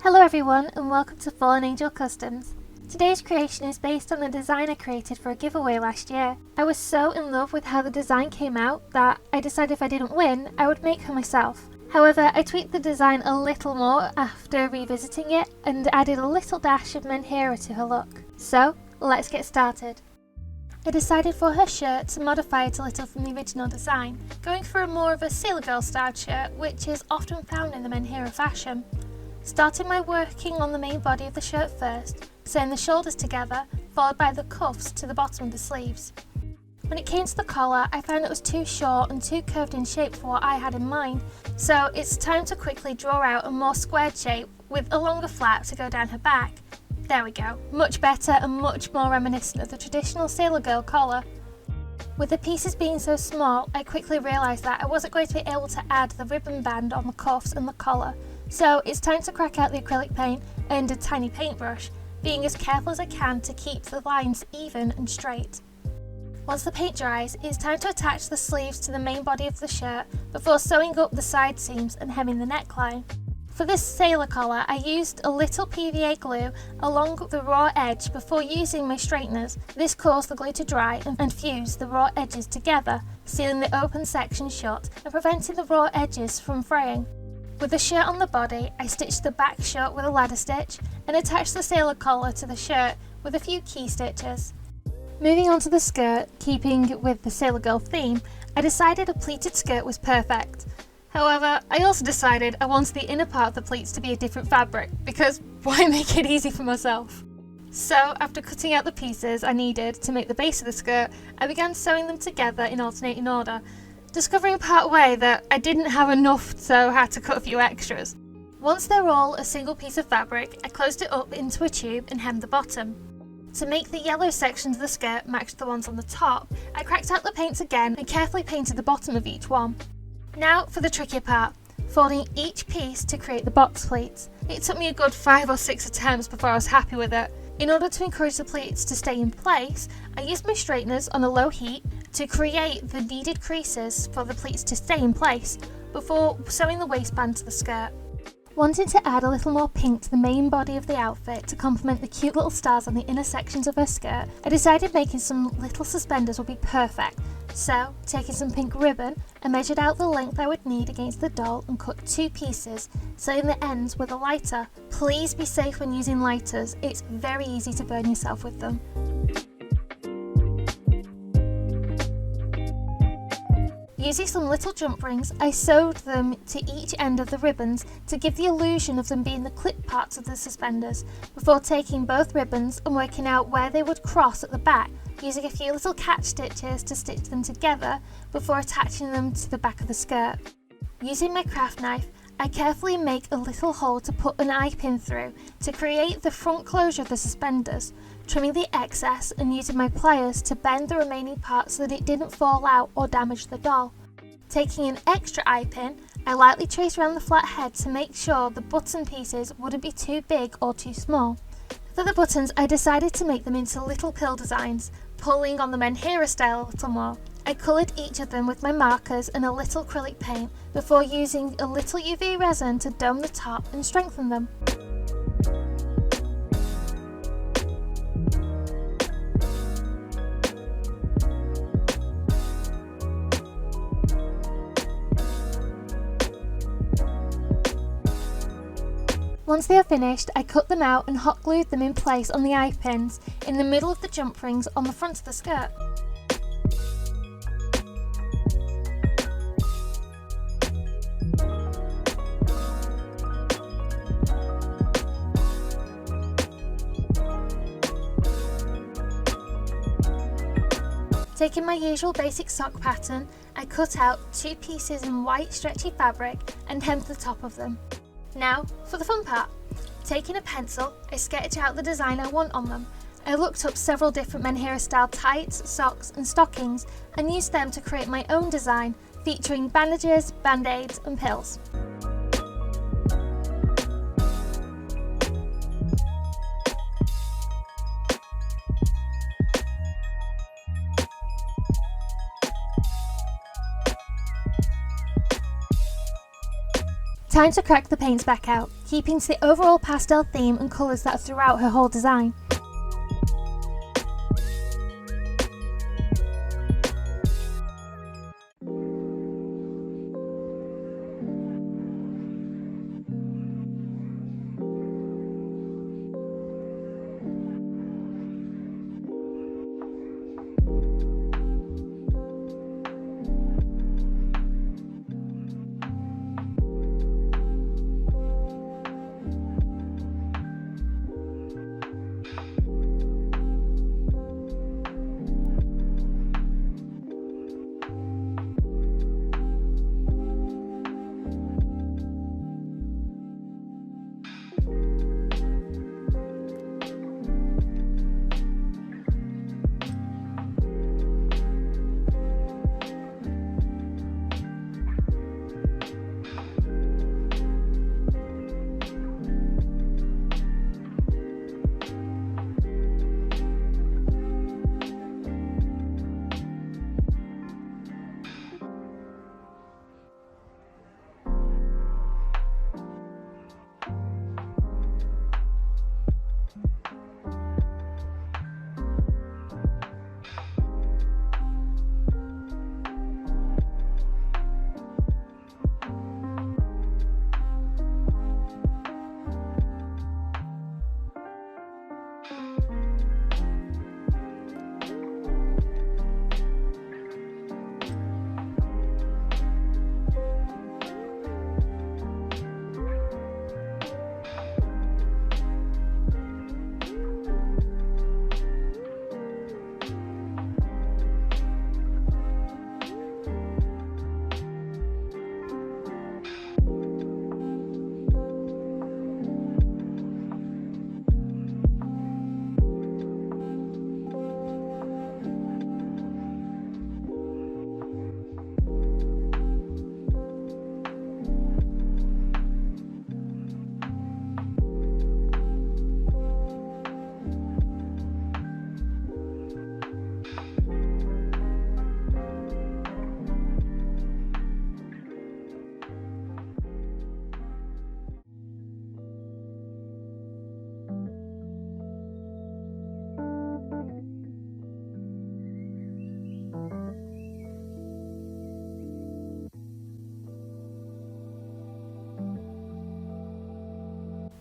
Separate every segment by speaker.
Speaker 1: Hello everyone and welcome to Fallen Angel Customs. Today's creation is based on a design I created for a giveaway last year. I was so in love with how the design came out that I decided if I didn't win, I would make her myself. However, I tweaked the design a little more after revisiting it and added a little dash of menhira to her look. So, let's get started. I decided for her shirt to modify it a little from the original design, going for more of a sailor girl styled shirt which is often found in the menhira fashion. Starting my working on the main body of the shirt first, sewing the shoulders together, followed by the cuffs to the bottom of the sleeves. When it came to the collar, I found it was too short and too curved in shape for what I had in mind, so it's time to quickly draw out a more squared shape with a longer flap to go down her back. There we go, much better and much more reminiscent of the traditional sailor girl collar. With the pieces being so small, I quickly realised that I wasn't going to be able to add the ribbon band on the cuffs and the collar, so it's time to crack out the acrylic paint and a tiny paintbrush, being as careful as I can to keep the lines even and straight. Once the paint dries, it's time to attach the sleeves to the main body of the shirt before sewing up the side seams and hemming the neckline. For this sailor collar, I used a little PVA glue along the raw edge before using my straighteners. This caused the glue to dry and fuse the raw edges together, sealing the open section shut and preventing the raw edges from fraying. With the shirt on the body, I stitched the back shut with a ladder stitch and attached the sailor collar to the shirt with a few key stitches. Moving on to the skirt, keeping with the sailor girl theme, I decided a pleated skirt was perfect. However, I also decided I wanted the inner part of the pleats to be a different fabric, because why make it easy for myself? So, after cutting out the pieces I needed to make the base of the skirt, I began sewing them together in alternating order, discovering part way that I didn't have enough, so I had to cut a few extras. Once they're all a single piece of fabric, I closed it up into a tube and hemmed the bottom. To make the yellow sections of the skirt match the ones on the top, I cracked out the paints again and carefully painted the bottom of each one. Now for the trickier part, folding each piece to create the box pleats. It took me a good 5 or 6 attempts before I was happy with it. In order to encourage the pleats to stay in place, I used my straighteners on a low heat to create the needed creases for the pleats to stay in place before sewing the waistband to the skirt. Wanting to add a little more pink to the main body of the outfit to complement the cute little stars on the inner sections of her skirt, I decided making some little suspenders would be perfect. So, taking some pink ribbon, I measured out the length I would need against the doll and cut 2 pieces, sewing the ends with a lighter. Please be safe when using lighters, it's very easy to burn yourself with them. Using some little jump rings, I sewed them to each end of the ribbons to give the illusion of them being the clip parts of the suspenders, before taking both ribbons and working out where they would cross at the back, using a few little catch stitches to stitch them together before attaching them to the back of the skirt. Using my craft knife, I carefully make a little hole to put an eye pin through to create the front closure of the suspenders, trimming the excess and using my pliers to bend the remaining part so that it didn't fall out or damage the doll. Taking an extra eye pin, I lightly traced around the flat head to make sure the button pieces wouldn't be too big or too small. For the buttons, I decided to make them into little pill designs, pulling on the menhira style a little more. I coloured each of them with my markers and a little acrylic paint before using a little UV resin to dome the top and strengthen them. Once they are finished, I cut them out and hot glued them in place on the eye pins in the middle of the jump rings on the front of the skirt. Taking my usual basic sock pattern, I cut out 2 pieces in white stretchy fabric and hemmed the top of them. Now for the fun part. Taking a pencil, I sketch out the design I want on them. I looked up several different menhira style tights, socks and stockings and used them to create my own design featuring bandages, band-aids and pills. Time to crack the paints back out, keeping to the overall pastel theme and colours that are throughout her whole design.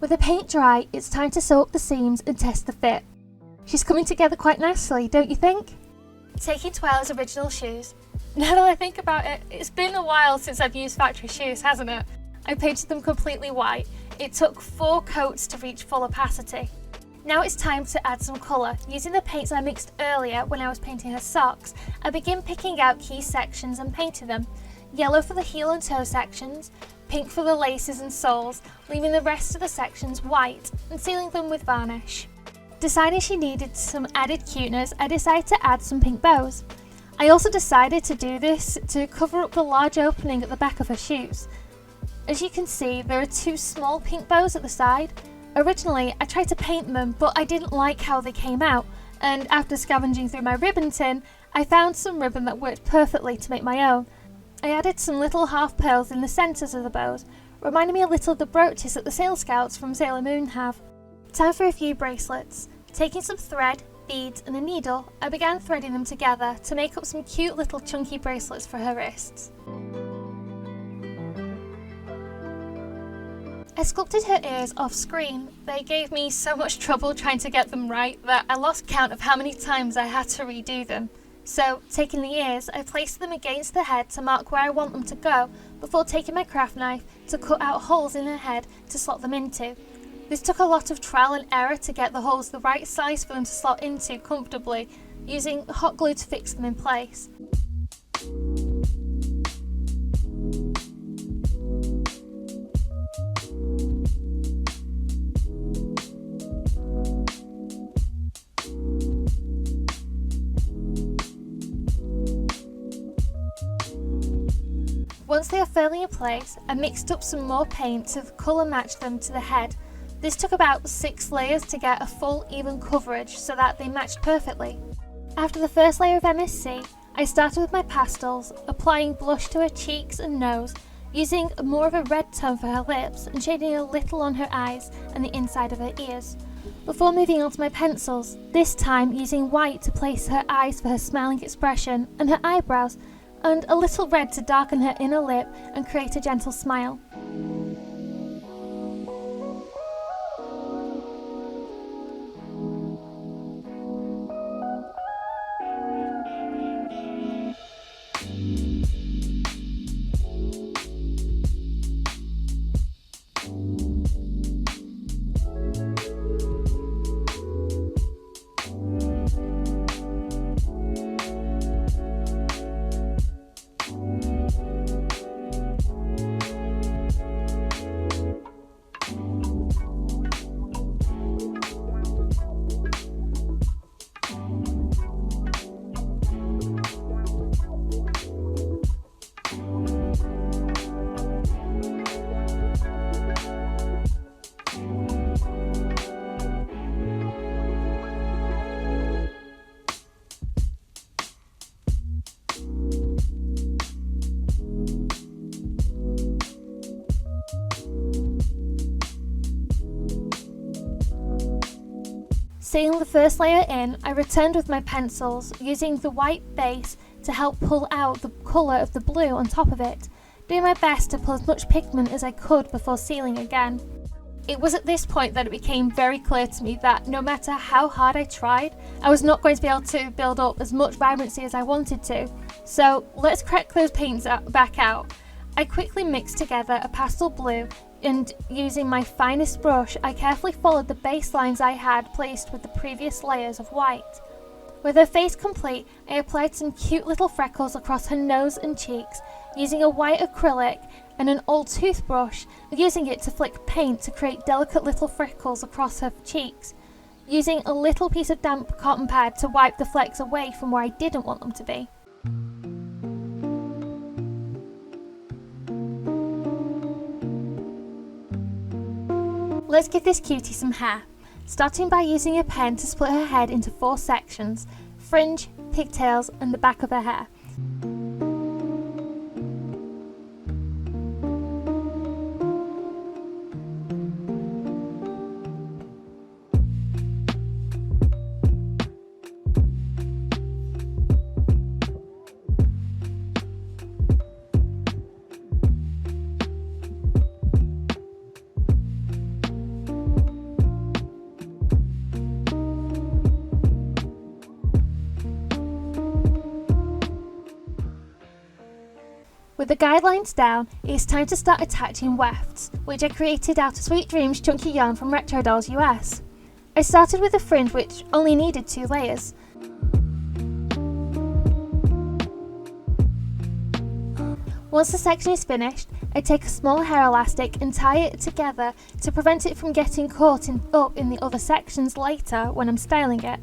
Speaker 1: With the paint dry, it's time to sew up the seams and test the fit. She's coming together quite nicely, don't you think? Taking Twyla's original shoes. Now that I think about it, it's been a while since I've used factory shoes, hasn't it? I painted them completely white. It took 4 coats to reach full opacity. Now it's time to add some colour. Using the paints I mixed earlier when I was painting her socks, I begin picking out key sections and painting them. Yellow for the heel and toe sections, pink for the laces and soles, leaving the rest of the sections white and sealing them with varnish. Deciding she needed some added cuteness, I decided to add some pink bows. I also decided to do this to cover up the large opening at the back of her shoes. As you can see, there are 2 small pink bows at the side. Originally, I tried to paint them, but I didn't like how they came out, and after scavenging through my ribbon tin, I found some ribbon that worked perfectly to make my own. I added some little half pearls in the centres of the bows, reminding me a little of the brooches that the Sail Scouts from Sailor Moon have. Time for a few bracelets. Taking some thread, beads and a needle, I began threading them together to make up some cute little chunky bracelets for her wrists. I sculpted her ears off screen. They gave me so much trouble trying to get them right that I lost count of how many times I had to redo them. So, taking the ears, I placed them against the head to mark where I want them to go, before taking my craft knife to cut out holes in her head to slot them into. This took a lot of trial and error to get the holes the right size for them to slot into comfortably, using hot glue to fix them in place. Once they are firmly in place, I mixed up some more paint to colour match them to the head. This took about 6 layers to get a full even coverage so that they matched perfectly. After the first layer of MSC, I started with my pastels, applying blush to her cheeks and nose, using more of a red tone for her lips and shading a little on her eyes and the inside of her ears, before moving on to my pencils, this time using white to place her eyes for her smiling expression and her eyebrows, and a little red to darken her inner lip and create a gentle smile. Sealing the first layer in, I returned with my pencils, using the white base to help pull out the colour of the blue on top of it, doing my best to pull as much pigment as I could before sealing again. It was at this point that it became very clear to me that no matter how hard I tried, I was not going to be able to build up as much vibrancy as I wanted to. So let's crack those paints back out. I quickly mixed together a pastel blue, and using my finest brush, I carefully followed the base lines I had placed with the previous layers of white. With her face complete, I applied some cute little freckles across her nose and cheeks, using a white acrylic and an old toothbrush, using it to flick paint to create delicate little freckles across her cheeks, using a little piece of damp cotton pad to wipe the flecks away from where I didn't want them to be. Let's give this cutie some hair, starting by using a pen to split her head into 4 sections: fringe, pigtails and the back of her hair. With the guidelines down, it's time to start attaching wefts, which I created out of Sweet Dreams chunky yarn from Retro Dolls US. I started with a fringe which only needed 2 layers. Once the section is finished, I take a small hair elastic and tie it together to prevent it from getting caught up in the other sections later when I'm styling it.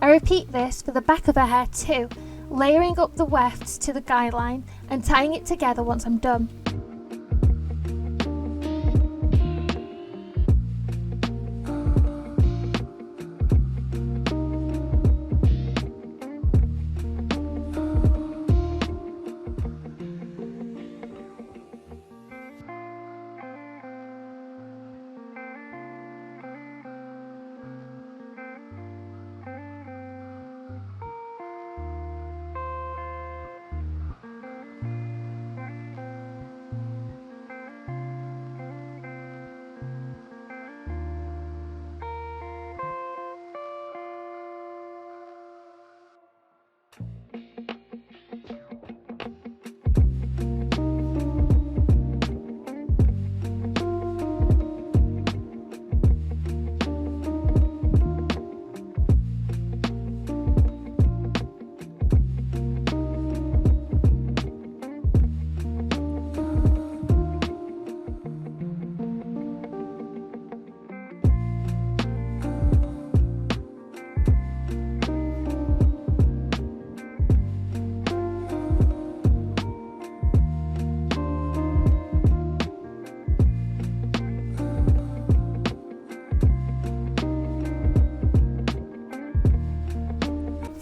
Speaker 1: I repeat this for the back of her hair too, layering up the wefts to the guideline and tying it together once I'm done.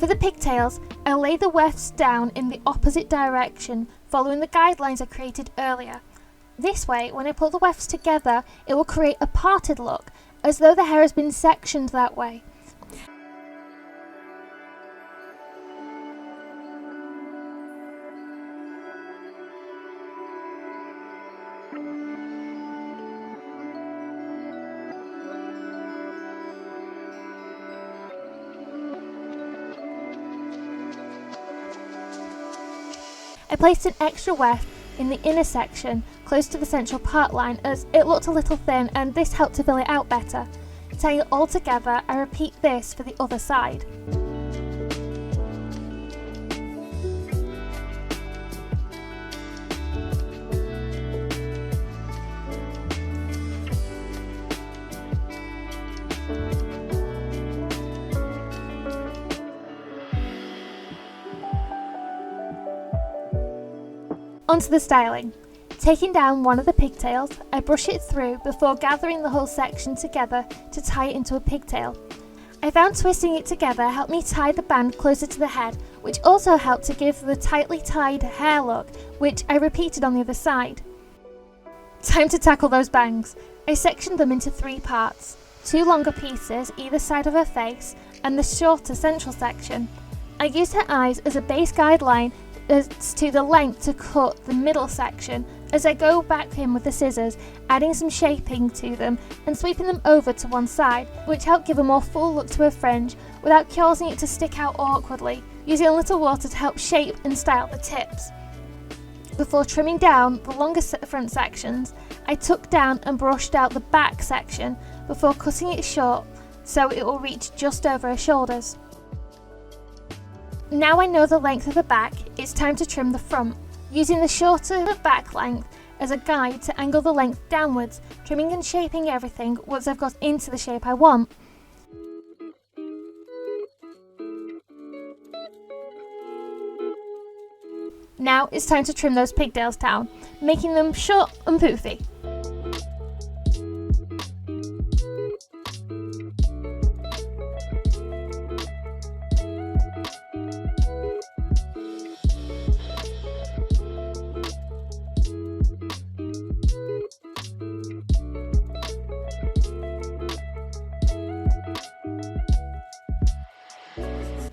Speaker 1: For the pigtails, I lay the wefts down in the opposite direction, following the guidelines I created earlier. This way, when I pull the wefts together, it will create a parted look, as though the hair has been sectioned that way. I placed an extra weft in the inner section, close to the central part line, as it looked a little thin and this helped to fill it out better. Tying it all together, I repeat this for the other side. Onto the styling. Taking down one of the pigtails, I brush it through before gathering the whole section together to tie it into a pigtail. I found twisting it together helped me tie the band closer to the head, which also helped to give the tightly tied hair look, which I repeated on the other side. Time to tackle those bangs. I sectioned them into 3 parts, 2 longer pieces either side of her face and the shorter central section. I used her eyes as a base guideline as to the length to cut the middle section, as I go back in with the scissors, adding some shaping to them and sweeping them over to one side, which helped give a more full look to her fringe without causing it to stick out awkwardly, using a little water to help shape and style the tips. Before trimming down the longer front sections, I took down and brushed out the back section before cutting it short so it will reach just over her shoulders. Now I know the length of the back, it's time to trim the front, using the shorter back length as a guide to angle the length downwards, trimming and shaping everything once I've got into the shape I want. Now it's time to trim those pigtails down, making them short and poofy.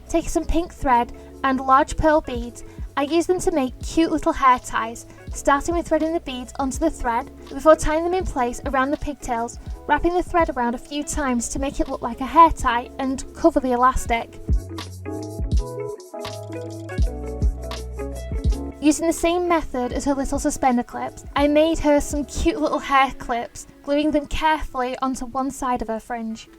Speaker 1: Take some pink thread and large pearl beads. I use them to make cute little hair ties, starting with threading the beads onto the thread before tying them in place around the pigtails, wrapping the thread around a few times to make it look like a hair tie and cover the elastic. Using the same method as her little suspender clips, I made her some cute little hair clips, gluing them carefully onto one side of her fringe.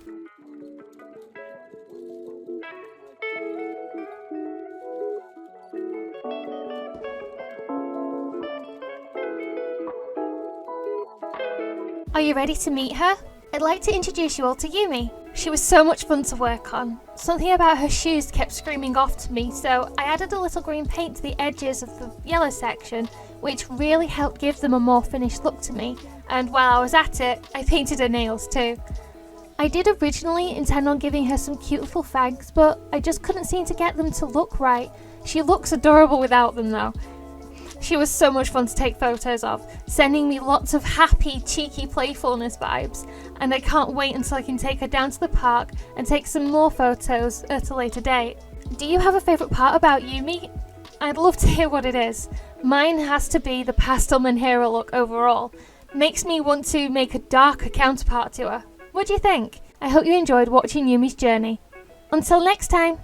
Speaker 1: Are you ready to meet her? I'd like to introduce you all to Yumi. She was so much fun to work on. Something about her shoes kept screaming off to me, so I added a little green paint to the edges of the yellow section, which really helped give them a more finished look to me, and while I was at it, I painted her nails too. I did originally intend on giving her some cute little fangs, but I just couldn't seem to get them to look right. She looks adorable without them though. She was so much fun to take photos of, sending me lots of happy, cheeky playfulness vibes, and I can't wait until I can take her down to the park and take some more photos at a later date. Do you have a favourite part about Yumi? I'd love to hear what it is. Mine has to be the pastelman hero look overall. Makes me want to make a darker counterpart to her. What do you think? I hope you enjoyed watching Yumi's journey. Until next time!